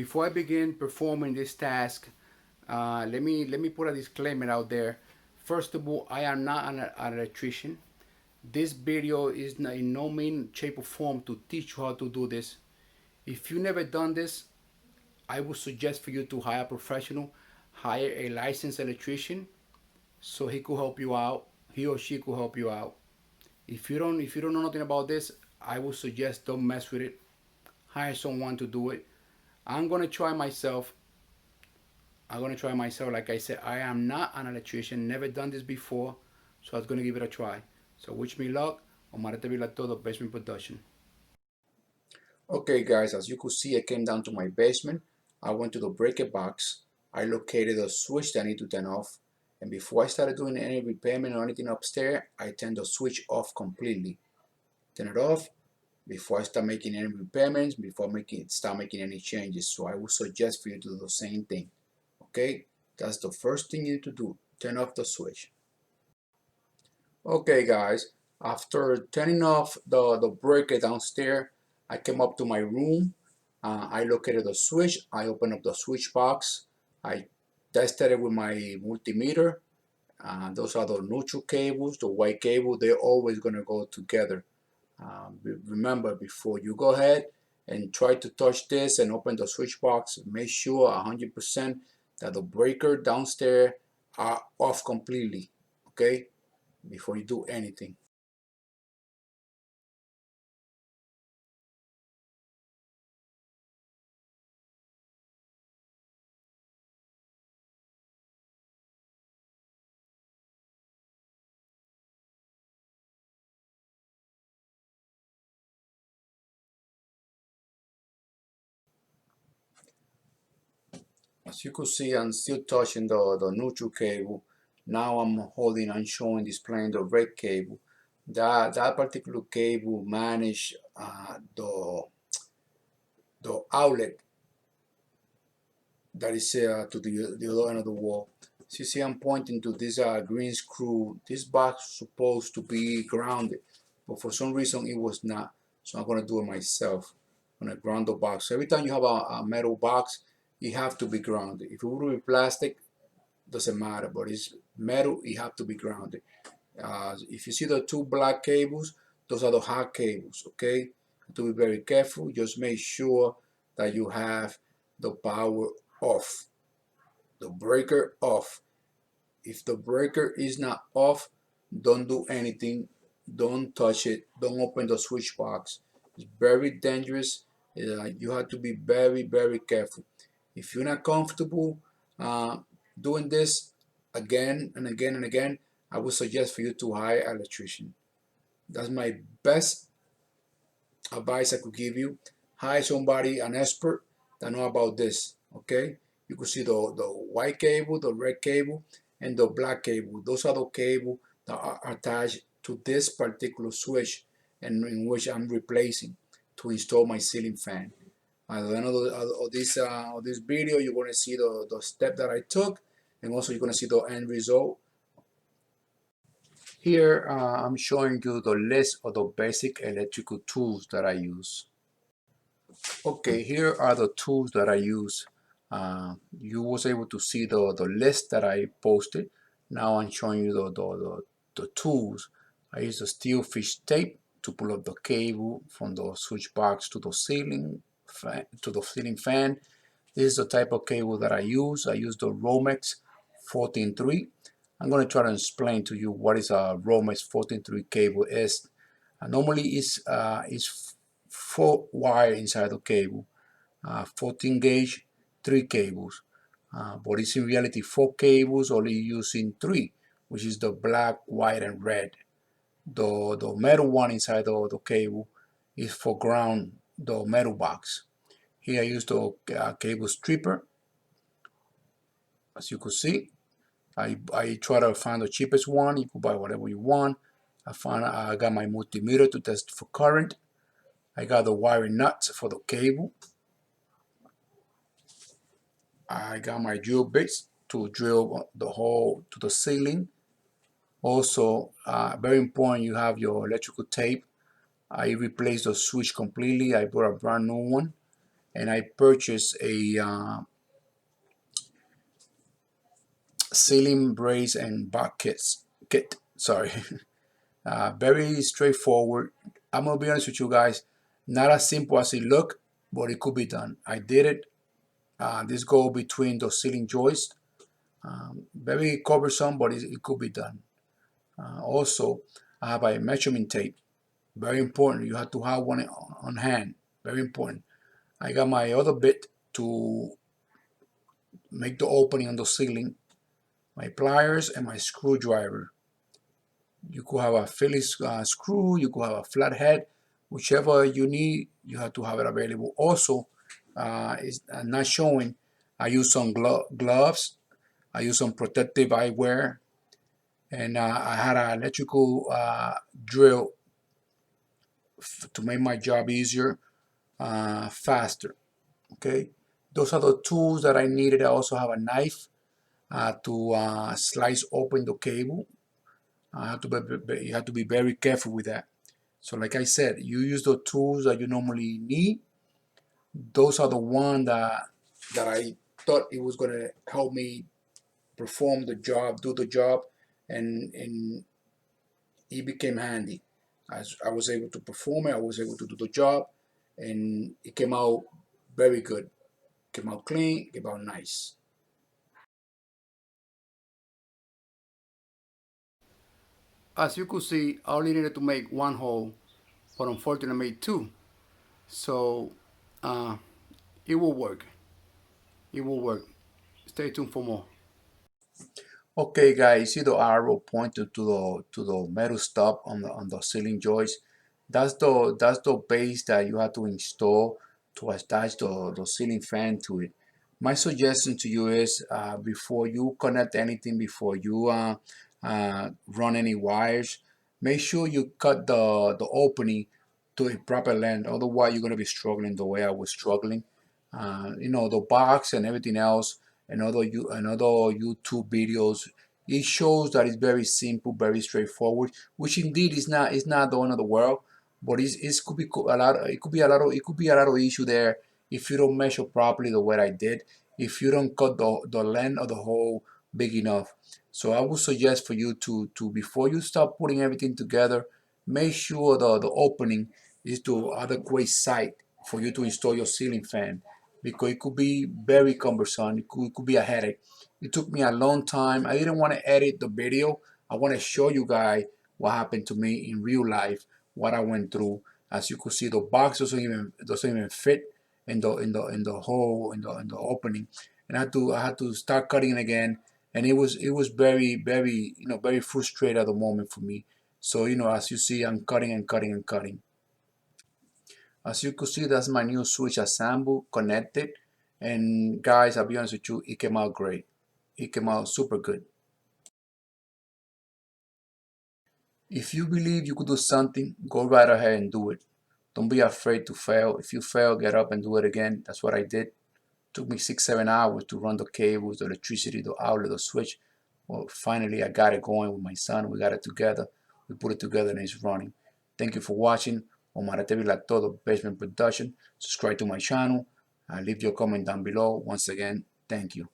Before I begin performing this task, let me put a disclaimer out there. First of all, I am not an electrician. This video is not in no mean, shape, or form to teach you how to do this. If you never done this, I would suggest for you to hire a professional, hire a licensed electrician, so he could help you out. He or she could help you out. If you don't know nothing about this, I would suggest don't mess with it. Hire someone to do it. I'm gonna try myself. Like I said, I am not an electrician, never done this before, so I was gonna give it a try. So wish me luck. Omarete Vilato, the basement production. Okay guys, as you could see, I came down to my basement. I went to the breaker box. I located a switch that I need to turn off. And before I started doing any repairment or anything upstairs, I turned the switch off completely. Turn it off before I start making any repairments, before start making any changes. So I would suggest for you to do the same thing. Okay, that's the first thing you need to do. Turn off the switch. Okay guys, after turning off the breaker downstairs, I came up to my room. I located the switch. I opened up the switch box. I tested it with my multimeter. Those are the neutral cables, the white cable. They're always going to go together. Remember, before you go ahead and try to touch this and open the switch box, make sure 100% that the breaker downstairs are off completely, okay, before you do anything. As you can see, I'm still touching the neutral cable. Now I'm holding and showing, displaying the red cable. That particular cable manage the outlet that is to the other end of the wall. So you see, I'm pointing to this green screw. This box is supposed to be grounded, but for some reason it was not. So I'm gonna do it myself. I'm gonna ground the box. So every time you have a metal box, you have to be grounded. If it would be plastic, doesn't matter, but it's metal, it have to be grounded. If you see the two black cables, those are the hot cables, okay? To be very careful, just make sure that you have the power off, the breaker off. If the breaker is not off, don't do anything, don't touch it, don't open the switch box. It's very dangerous. You have to be very careful. If you're not comfortable doing this again and again and again, I would suggest for you to hire an electrician. That's my best advice I could give you. Hire somebody, an expert that know about this, okay? You can see the white cable, the red cable, and the black cable. Those are the cable that are attached to this particular switch, and in which I'm replacing to install my ceiling fan. At the end of this video, you're going to see the step that I took, and also you're going to see the end result. Here I'm showing you the list of the basic electrical tools that I use. Okay, here are the tools that I use. You was able to see the list that I posted. Now I'm showing you the tools. I use a steel fish tape to pull up the cable from the switch box to the ceiling fan. This is the type of cable that I use. I use the Romex 14.3. I'm going to try to explain to you what is a Romex 14.3 cable is. Normally it's 4 wire inside the cable, 14 gauge, 3 cables. But it's in reality 4 cables, only using 3, which is the black, white, and red. The metal one inside the cable is for ground the metal box. Here I use the cable stripper. As you can see, I try to find the cheapest one. You can buy whatever you want. I got my multimeter to test for current. I got the wiring nuts for the cable. I got my drill bits to drill the hole to the ceiling. Also, very important, you have your electrical tape. I replaced the switch completely. I bought a brand new one. and I purchased a ceiling brace and bar kit. Sorry. Very straightforward. I'm gonna be honest with you guys, not as simple as it look, but it could be done. I did it. This go between the ceiling joists. Very cumbersome, but it could be done. Also, I have a measurement tape. Very important. You have to have one on hand. Very important. I got my other bit to make the opening on the ceiling, my pliers, and my screwdriver. You could have a Phillips screw, you could have a flathead, whichever you need, you have to have it available. Also, it's not showing, I use some gloves, I use some protective eyewear, and I had an electrical drill to make my job easier, faster. Okay, those are the tools that I needed. I also have a knife to slice open the cable. You have to be very careful with that. So like I said, you use the tools that you normally need. Those are the one that I thought it was gonna help me perform the job, do the job, and it became handy. As I was able to perform it, I was able to do the job, and it came out very good. Came out clean, came out nice. As you could see, I only needed to make one hole, but unfortunately I made two. So uh, it will work. It will work. Stay tuned for more. Okay, guys, see the arrow pointed to the metal stop on the ceiling joist. That's the base that you have to install to attach the ceiling fan to it. My suggestion to you is before you connect anything, before you run any wires, make sure you cut the opening to a proper length. Otherwise, you're gonna be struggling the way I was struggling. You know, the box and everything else, another YouTube videos. It shows that it's very simple, very straightforward, which indeed is not the end of the world, but it could be a lot. It could be a lot of issue there if you don't measure properly the way I did. If you don't cut the length of the hole big enough. So I would suggest for you to before you start putting everything together, make sure the opening is to adequate site for you to install your ceiling fan, because it could be very cumbersome. It could be a headache. It took me a long time. I didn't want to edit the video. I want to show you guys what happened to me in real life, what I went through. As you could see, the box doesn't even fit in the hole in the opening, and I had to start cutting again, and it was very very frustrated at the moment for me. So as you see, I'm cutting and cutting and cutting. As you could see, that's my new switch assembled, connected, and guys, I'll be honest with you, it came out great. It came out super good. If you believe you could do something, go right ahead and do it. Don't be afraid to fail. If you fail, get up and do it again. That's what I did. It took me 6, 7 hours to run the cables, the electricity, the outlet, the switch. Well, finally, I got it going with my son. We got it together. We put it together and it's running. Thank you for watching. Omarete Vilato, the Basement Production. Subscribe to my channel. Leave your comment down below. Once again, thank you.